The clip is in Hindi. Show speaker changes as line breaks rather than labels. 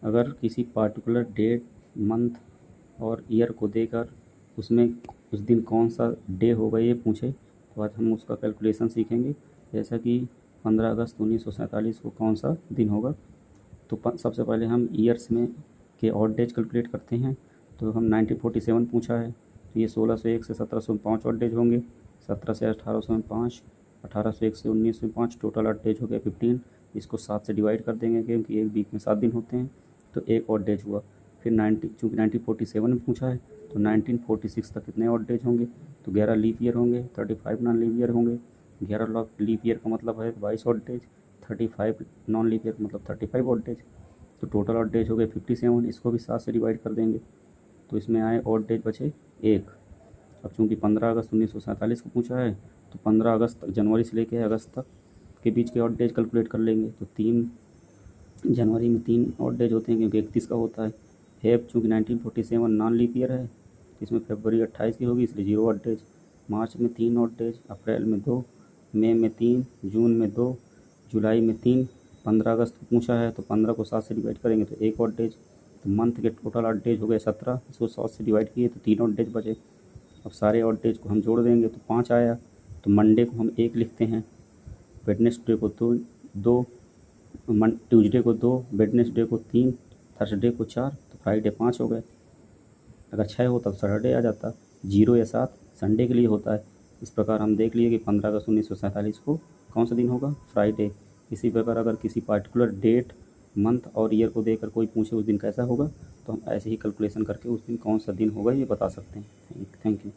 अगर किसी पार्टिकुलर डेट, मंथ और ईयर को देकर उसमें उस दिन कौन सा डे होगा ये पूछे तो आज हम उसका कैलकुलेशन सीखेंगे। जैसा कि 15 अगस्त 1947 को कौन सा दिन होगा। तो सबसे पहले हम ईयर्स में के ऑड डेज कैलकुलेट करते हैं। तो हम 1947 पूछा है तो ये 1601 से 1705 ऑड डेज होंगे, 17 से 1800 में 5, 1801 से 19 में 5, टोटल ऑड डेज हो गया 15। इसको 7 से डिवाइड कर देंगे क्योंकि एक वीक में 7 दिन होते हैं, तो एक ऑड डेज हुआ। फिर चूँकि 1947 में पूछा है तो 1946 तक कितने ऑड डेज होंगे, तो 11 लीप ईयर होंगे, 35 नॉन लीप ईयर होंगे। 11 लीप ईयर का मतलब है 22 odd days, 35 non leap year का मतलब 35 ऑड डेज। तो टोटल ऑड डेज हो गए 57। इसको भी 7 से डिवाइड कर देंगे तो इसमें आए ऑड डेज बचे एक। अब चूँकि 15 अगस्त 1947 को पूछा है तो 15 अगस्त तक, जनवरी से लेकर अगस्त तक के बीच के ऑड डेज कैलकुलेट कर लेंगे। तो 3 जनवरी में 3 ऑड डेज होते हैं क्योंकि 31 का होता है। फेब चूँकि 1947 नॉन लीप ईयर है तो इसमें फरवरी 28 की होगी इसलिए 0 ऑड डेज। मार्च में 3 ऑड डेज, अप्रैल में 2, मई में 3, जून में 2, जुलाई में 3। 15 अगस्त को पूछा है तो 15 को 7 से डिवाइड करेंगे तो 1 ऑड डेज। तो मंथ के टोटल ऑड डेज हो गए 17, इसको 7 से डिवाइड किए तो 3 ऑड डेज बचे। अब सारे ऑड डेज को हम जोड़ देंगे तो 5 आया। तो मंडे को हम 1 लिखते हैं, वेडनेसडे को 2, ट्यूसडे को 2, वेडनेसडे को 3, थर्सडे को 4, तो फ्राइडे 5 हो गए। अगर 6 होता तो सैटरडे आ जाता, 0 या 7 संडे के लिए होता है। इस प्रकार हम देख लिए कि 15 अगस्त 1947 को कौन सा दिन होगा, फ्राइडे। इसी प्रकार अगर किसी पार्टिकुलर डेट, मंथ और ईयर को देकर कोई पूछे उस दिन कैसा होगा तो हम ऐसे ही कैलकुलेशन करके उस दिन कौन सा दिन होगा ये बता सकते हैं। Thank you.